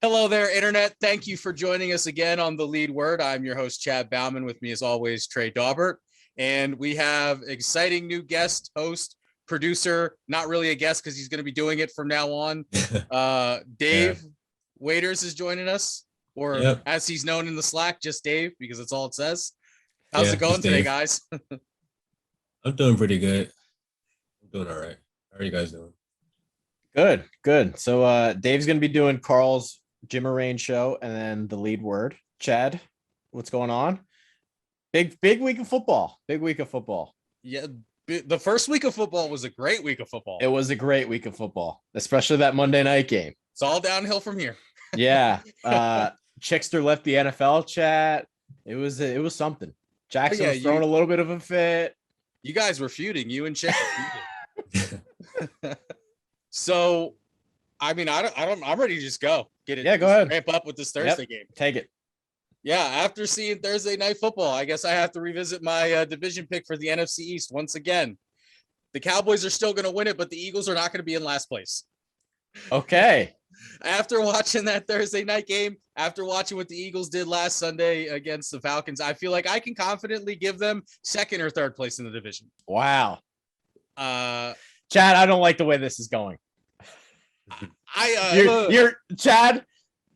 Hello there, Internet. Thank you for joining us again on The Lead Word. I'm your host, Chad Bauman. With me, as always, Trey Daubert. And we have exciting new guest, host, producer, not really a guest because he's going to be doing it from now on. Dave Waiters is joining us, or as he's known in the Slack, just Dave, because that's all it says. How's it going today, guys? I'm doing pretty good. I'm doing all right. How are you guys doing? Good. So Dave's going to be doing Carl's Jim Rain show and then The Lead Word. Chad, what's going on? Big week of football. Yeah, the first week of football was a great week of football. It was a great week of football, especially that Monday night game. It's all downhill from here. Yeah. Chickster left the NFL chat. It was something. Jackson was throwing a little bit of a fit. You guys were feuding. You and Chick were feuding. So, I mean, I'm ready to just go. Get it. Yeah, go ahead. Ramp up with this Thursday game. Take it. Yeah, after seeing Thursday night football, I guess I have to revisit my division pick for the NFC East once again. The Cowboys are still going to win it, but the Eagles are not going to be in last place. Okay. After watching that Thursday night game, after watching what the Eagles did last Sunday against the Falcons, I feel like I can confidently give them second or third place in the division. Wow. Chad, I don't like the way this is going. You're Chad.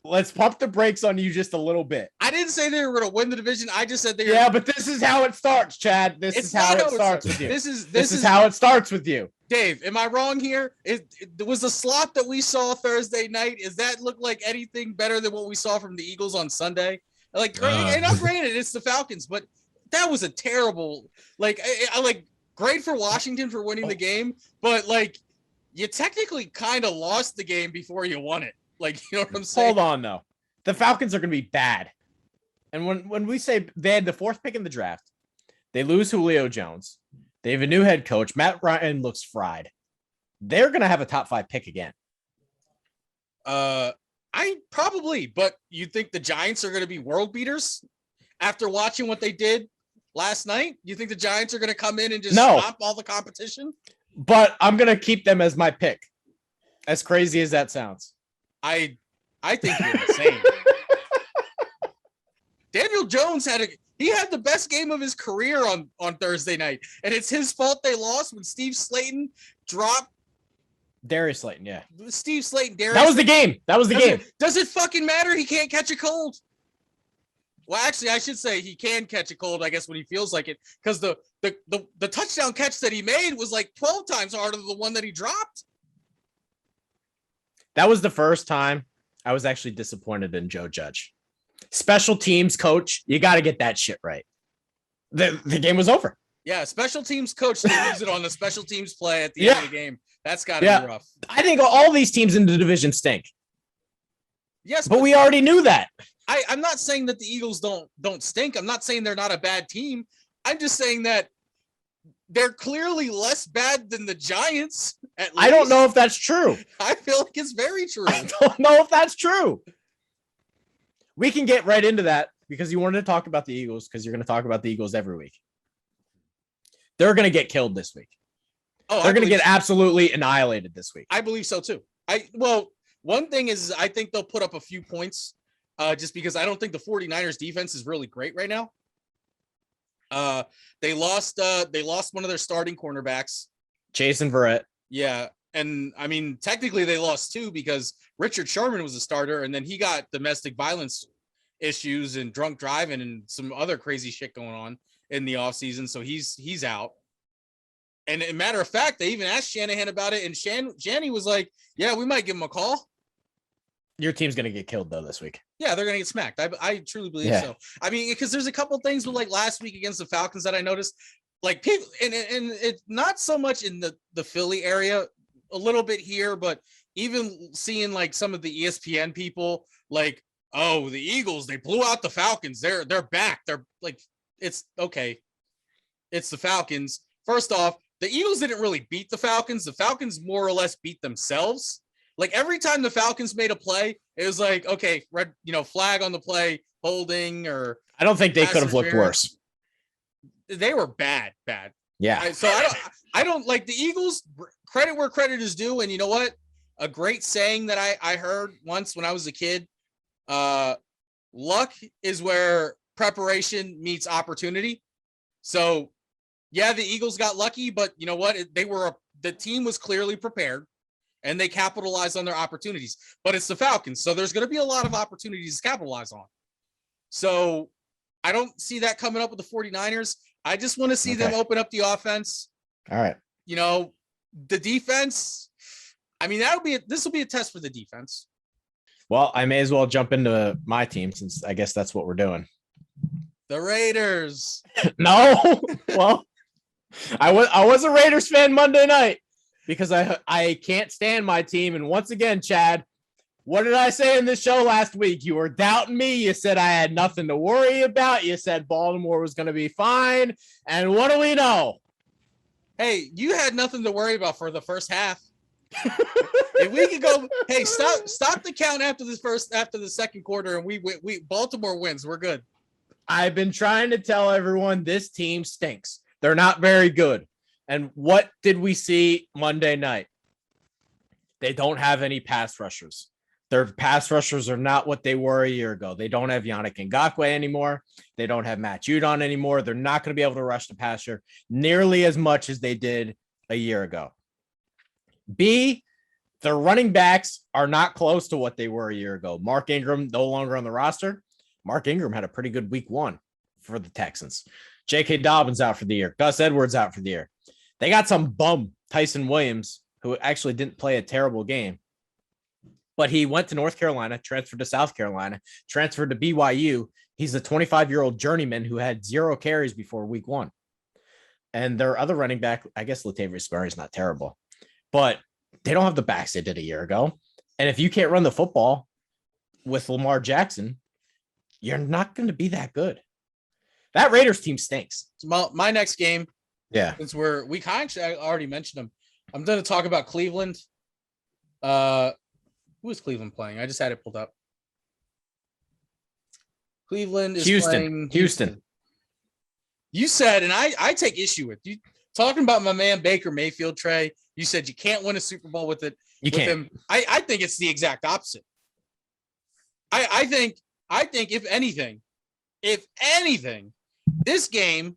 Let's pump the brakes on you just a little bit. I didn't say they were going to win the division. I just said they were. Yeah, but this is how it starts, Chad. This is how it starts with you. This is how it starts with you. Dave, am I wrong here? It was the slop that we saw Thursday night. Does that look like anything better than what we saw from the Eagles on Sunday? And I'm granted it's the Falcons, but that was a terrible. I great for Washington for winning the game, but you technically kind of lost the game before you won it. You know what I'm saying? Hold on, though. The Falcons are going to be bad. And when we say they had the fourth pick in the draft, they lose Julio Jones. They have a new head coach. Matt Ryan looks fried. They're going to have a top 5 pick again. But you think the Giants are going to be world beaters after watching what they did last night? You think the Giants are going to come in and just stop all the competition? But I'm going to keep them as my pick. As crazy as that sounds. I think you're insane. Daniel Jones had the best game of his career on Thursday night, and it's his fault they lost when Steve Slayton dropped Darius Slayton. Yeah, Steve Slayton. That was the game. Does it fucking matter? He can't catch a cold. Well, actually, I should say he can catch a cold, I guess, when he feels like it, because the touchdown catch that he made was 12 times harder than the one that he dropped. That was the first time I was actually disappointed in Joe Judge. Special teams coach, you got to get that shit right. The game was over. Yeah, special teams coach to lose it on the special teams play at the end of the game. That's got to be rough. I think all these teams in the division stink. Yes, but we already knew that. I'm not saying that the Eagles don't stink. I'm not saying they're not a bad team. I'm just saying that they're clearly less bad than the Giants. At least. I don't know if that's true. I feel like it's very true. I don't know if that's true. We can get right into that because you wanted to talk about the Eagles because you're going to talk about the Eagles every week. They're going to get killed this week. They're going to get absolutely annihilated this week. I believe so too. One thing is I think they'll put up a few points just because I don't think the 49ers defense is really great right now. They lost one of their starting cornerbacks, Jason Verrett. Yeah. And I mean, technically they lost 2 because Richard Sherman was a starter and then he got domestic violence issues and drunk driving and some other crazy shit going on in the offseason. So he's out. And a matter of fact, they even asked Shanahan about it. And Shanny was like, yeah, we might give him a call. Your team's going to get killed, though, this week. Yeah, they're going to get smacked. I truly believe so. I mean, because there's a couple things with last week against the Falcons that I noticed. People, and it's not so much in the Philly area, a little bit here, but even seeing some of the ESPN people oh, the Eagles, they blew out the Falcons. They're back. They're it's okay. It's the Falcons. First off, the Eagles didn't really beat the Falcons. The Falcons more or less beat themselves. Every time the Falcons made a play, it was okay, red, flag on the play, holding, or I don't think they could have looked worse. They were bad. Yeah. So I don't like the Eagles. Credit where credit is due. And you know what? A great saying that I heard once when I was a kid Luck is where preparation meets opportunity. So, yeah, the Eagles got lucky, but you know what? The team was clearly prepared and they capitalized on their opportunities. But it's the Falcons, so there's going to be a lot of opportunities to capitalize on. So, I don't see that coming up with the 49ers. I just want to see them open up the offense. All right. You know, the defense, I mean, this will be a test for the defense. Well, I may as well jump into my team since I guess that's what we're doing. The Raiders. No. Well, I was a Raiders fan Monday night because I can't stand my team. And once again, Chad, what did I say in this show last week? You were doubting me. You said I had nothing to worry about. You said Baltimore was going to be fine. And what do we know? Hey, you had nothing to worry about for the first half. If we could go, hey, stop the count after the second quarter, and we Baltimore wins. We're good. I've been trying to tell everyone this team stinks. They're not very good. And what did we see Monday night? They don't have any pass rushers. Their pass rushers are not what they were a year ago. They don't have Yannick Ngakoue anymore. They don't have Matt Judon anymore. They're not going to be able to rush the passer nearly as much as they did a year ago. B, their running backs are not close to what they were a year ago. Mark Ingram no longer on the roster. Mark Ingram had a pretty good week 1 for the Texans. J.K. Dobbins out for the year. Gus Edwards out for the year. They got some bum, Tyson Williams, who actually didn't play a terrible game. But he went to North Carolina, transferred to South Carolina, transferred to BYU. He's a 25-year-old journeyman who had 0 carries before week 1. And their other running back, I guess Latavius Murray is not terrible. But they don't have the backs they did a year ago. And if you can't run the football with Lamar Jackson, you're not going to be that good. That Raiders team stinks. So my next game, since I already mentioned them. I'm going to talk about Cleveland. Who is Cleveland playing? I just had it pulled up. Cleveland is playing Houston. You said, and I take issue with you talking about my man Baker Mayfield, Trey. You said you can't win a Super Bowl with it. You can't. Him. I think it's the exact opposite. I think if anything, this game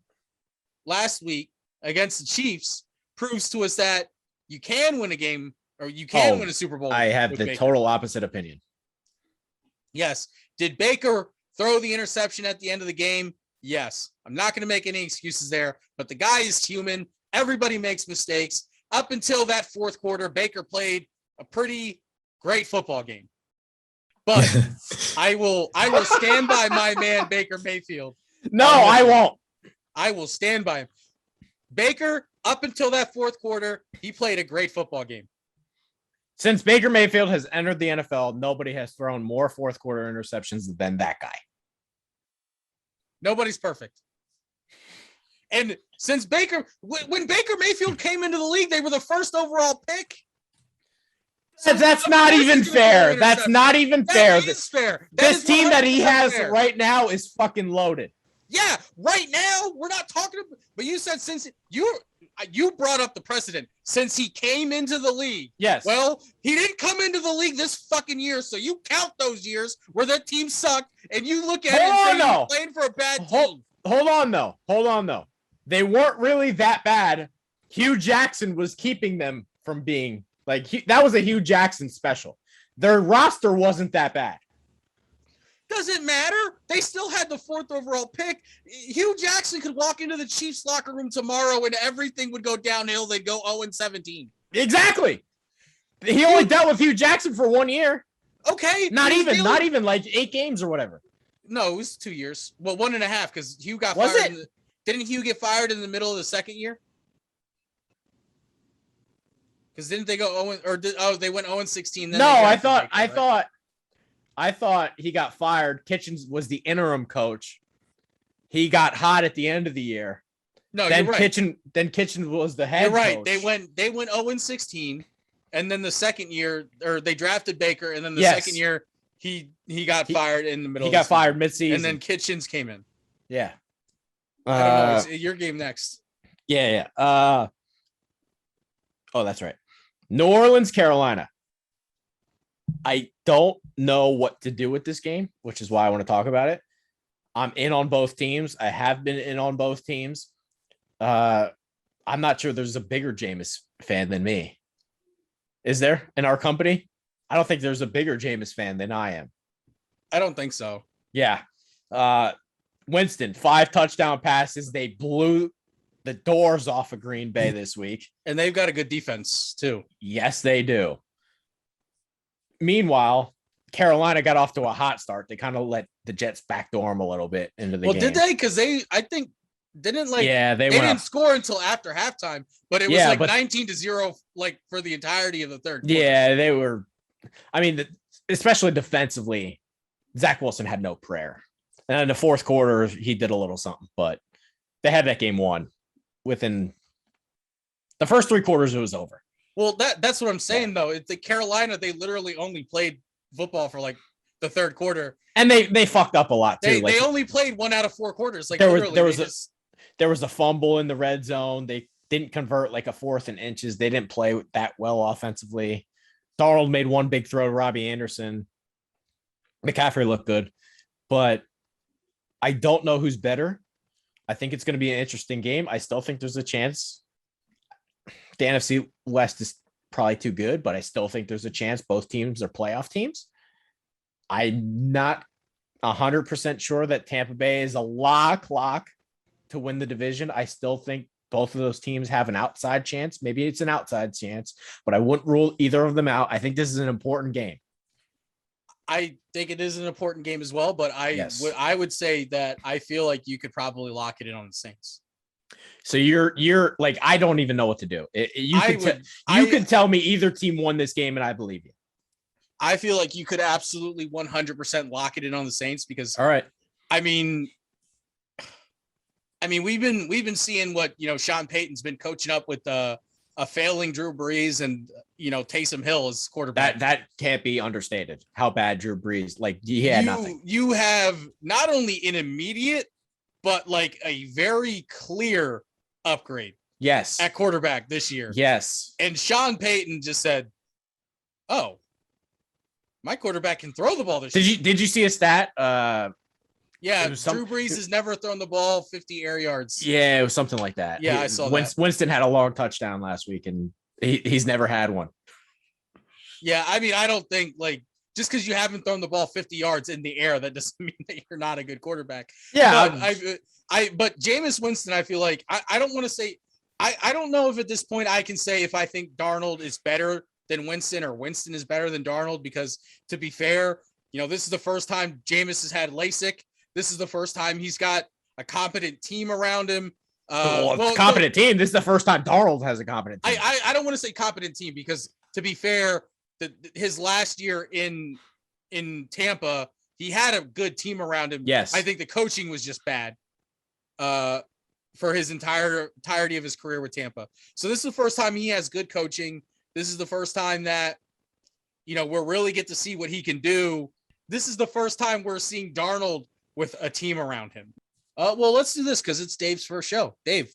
last week against the Chiefs proves to us that you can win a game or you can win a Super Bowl. I have the total opposite opinion. Yes. Did Baker throw the interception at the end of the game? Yes. I'm not going to make any excuses there, but the guy is human. Everybody makes mistakes. Up until that fourth quarter, Baker played a pretty great football game. But I will stand by my man Baker Mayfield. No, I won't. I will stand by him. Baker, up until that fourth quarter, he played a great football game. Since Baker Mayfield has entered the NFL, nobody has thrown more fourth quarter interceptions than that guy. Nobody's perfect. And since when Baker Mayfield came into the league, they were the first overall pick. That's not even fair. That's not even fair. That is fair. This team that he has right now is fucking loaded. Yeah, right now we're not talking about. But you said since you brought up the precedent since he came into the league. Yes. Well, he didn't come into the league this fucking year, so you count those years where that team sucked, and you look at it and say he's playing for a bad team. Hold on though. They weren't really that bad. Hugh Jackson was keeping them from being that was a Hugh Jackson special. Their roster wasn't that bad. Doesn't matter. They still had the fourth overall pick. Hugh Jackson could walk into the Chiefs locker room tomorrow and everything would go downhill. They'd go 0-17. Exactly. He only dealt with Hugh Jackson for 1 year. Okay. Not even like 8 games or whatever. No, it was 2 years. Well, 1.5 because Hugh got fired. Didn't Hugh get fired in the middle of the second year? Because didn't they go 0 they went 0-16? No, I thought he got fired. Kitchens was the interim coach. He got hot at the end of the year. No, you're right. Then Kitchens was the head. You're right. Coach. They went 0-16, and then the second year, or they drafted Baker, and then the second year he got fired in the middle. He got fired midseason, and then Kitchens came in. Yeah. I don't know. It's your game next. Yeah. Oh, that's right. New Orleans, Carolina. I don't know what to do with this game, which is why I want to talk about it. I'm in on both teams. I have been in on both teams. I'm not sure there's a bigger Jameis fan than me. Is there in our company? I don't think there's a bigger Jameis fan than I am. I don't think so. Yeah. Winston, 5 touchdown passes. They blew the doors off of Green Bay this week. And they've got a good defense too. Yes, they do. Meanwhile, Carolina got off to a hot start. They kind of let the Jets backdoor them a little bit into the game. Well, did they? Because I think, didn't like, they didn't score until after halftime, but it was 19-0, like for the entirety of the third quarter. Yeah, they were. I mean, especially defensively, Zach Wilson had no prayer. And in the fourth quarter, he did a little something, but they had that game won within the first 3 quarters. It was over. Well, that's what I'm saying, though. It's the Carolina, they literally only played football for like the third quarter. And they fucked up a lot, too. They only played 1 out of 4 quarters. Like, there was a fumble in the red zone. They didn't convert like a 4th and inches. They didn't play that well offensively. Darnold made 1 big throw to Robbie Anderson. McCaffrey looked good, but I don't know who's better. I think it's going to be an interesting game. I still think there's a chance. The NFC West is probably too good, but I still think there's a chance both teams are playoff teams. I'm not 100% sure that Tampa Bay is a lock to win the division. I still think both of those teams have an outside chance. Maybe it's an outside chance, but I wouldn't rule either of them out. I think this is an important game. I think it is an important game as well, but I would say that I feel like you could probably lock it in on the Saints. So you're like, I don't even know what to do. You could tell me either team won this game and I believe you. I feel like you could absolutely 100% lock it in on the Saints because, all right. I mean, we've been seeing what, Sean Payton's been coaching up with a failing Drew Brees and, Taysom Hill as quarterback. That can't be understated. How bad Drew Brees, nothing. You have not only an immediate, but like a very clear upgrade. Yes. At quarterback this year. Yes. And Sean Payton just said, "Oh, my quarterback can throw the ball this year." Did you see a stat? Yeah, Drew Brees has never thrown the ball 50 air yards. Yeah, it was something like that. Yeah, I saw that. Winston had a long touchdown last week, and he's never had one. Yeah, I mean, I don't think just because you haven't thrown the ball 50 yards in the air, that doesn't mean that you're not a good quarterback. Yeah, but Jameis Winston, I feel like I don't want to say I don't know if at this point I can say if I think Darnold is better than Winston or Winston is better than Darnold, because to be fair, this is the first time Jameis has had LASIK. This is the first time he's got a competent team around him. Competent team. This is the first time Darnold has a competent team. I don't want to say competent team because, to be fair, his last year in Tampa, he had a good team around him. Yes. I think the coaching was just bad for his entirety of his career with Tampa. So this is the first time he has good coaching. This is the first time that, we'll really get to see what he can do. This is the first time we're seeing Darnold with a team around him. Well, let's do this because it's Dave's first show. Dave,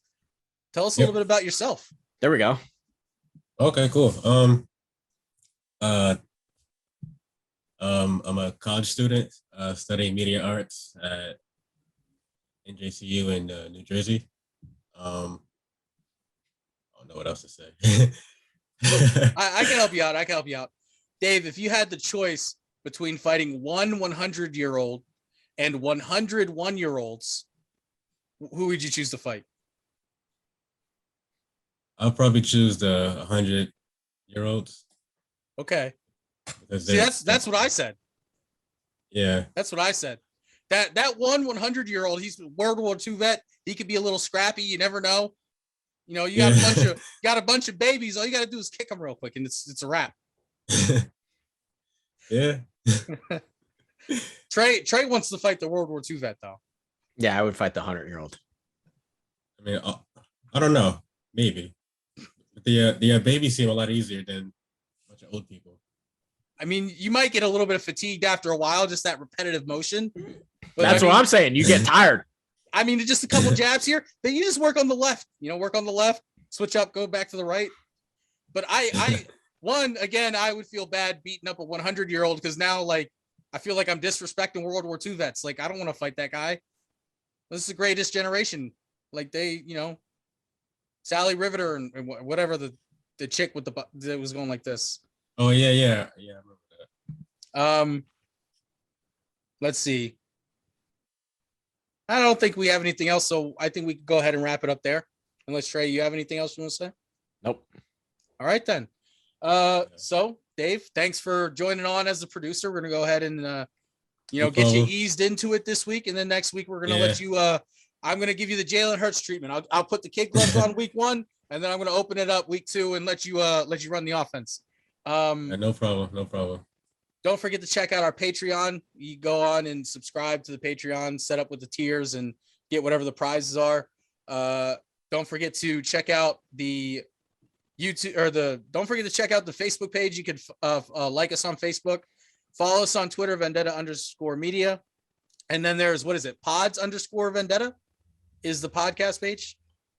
tell us a little bit about yourself. There we go. Okay, cool. I'm a college student studying media arts at NJCU in New Jersey. I don't know what else to say. I can help you out. Dave, if you had the choice between fighting 100-year-old and 101-year-olds, who would you choose to fight? I'll probably choose the 100-year-olds. Okay. See, that's what I said. Yeah. That's what I said. That 100-year-old, he's a World War II vet. He could be a little scrappy. You never know. You got a bunch of babies. All you got to do is kick them real quick, and it's a wrap. Yeah. Trey wants to fight the World War II vet, though. Yeah, I would fight the 100-year-old. I mean, I don't know. Maybe. But the babies seem a lot easier than a bunch of old people. I mean, you might get a little bit fatigued after a while, just that repetitive motion. But that's what I'm saying. You get tired. I mean, just a couple jabs here. Then you just work on the left. Work on the left, switch up, go back to the right. But I one, again, I would feel bad beating up a 100-year-old because now, like, I feel like I'm disrespecting World War II vets. Like, I don't want to fight that guy. This is the greatest generation. Like, they, Sally Riveter and whatever the chick with that was going like this. Oh yeah, I remember that. Let's see. I don't think we have anything else, so I think we can go ahead and wrap it up there. Unless Trey, you have anything else you want to say? Nope. All right then. So Dave, thanks for joining on as the producer. We're gonna go ahead and get you eased into it this week, and then next week we're gonna let you. I'm gonna give you the Jalen Hurts treatment. I'll put the kid gloves on week 1, and then I'm gonna open it up week 2 and let you run the offense. No problem. Don't forget to check out our Patreon. You go on and subscribe to the Patreon, set up with the tiers, and get whatever the prizes are. Don't forget to check out the YouTube don't forget to check out the Facebook page. You can like us on Facebook, follow us on Twitter, Vendetta_media. And then there's, Pods_Vendetta is the podcast page.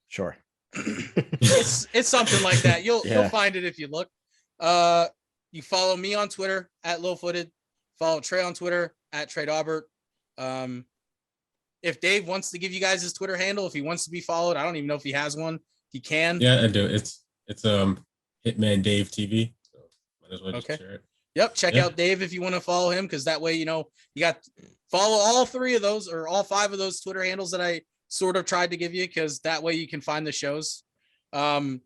Sure. It's something like that. You'll find it if you look. You follow me on Twitter at Lowfooted. Follow Trey on Twitter at Trey Daubert. If Dave wants to give you guys his Twitter handle, if he wants to be followed, I don't even know if he has one. He can. Yeah, I do. It's Hitman Dave TV. So might as well just share it. Yep. Check out Dave if you want to follow him, because that way, you got follow all 3 of those or all 5 of those Twitter handles that I sort of tried to give you, because that way you can find the shows. If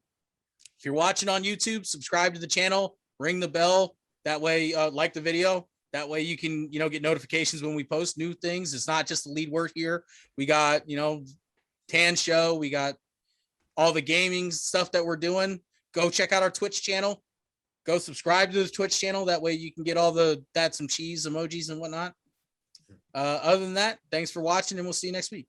you're watching on YouTube, subscribe to the channel, ring the bell. That way, like the video. That way you can, get notifications when we post new things. It's not just the lead work here. We got, Tan show. We got all the gaming stuff that we're doing. Go check out our Twitch channel. Go subscribe to the Twitch channel. That way you can get all the some cheese emojis and whatnot. Other than that, thanks for watching, and we'll see you next week.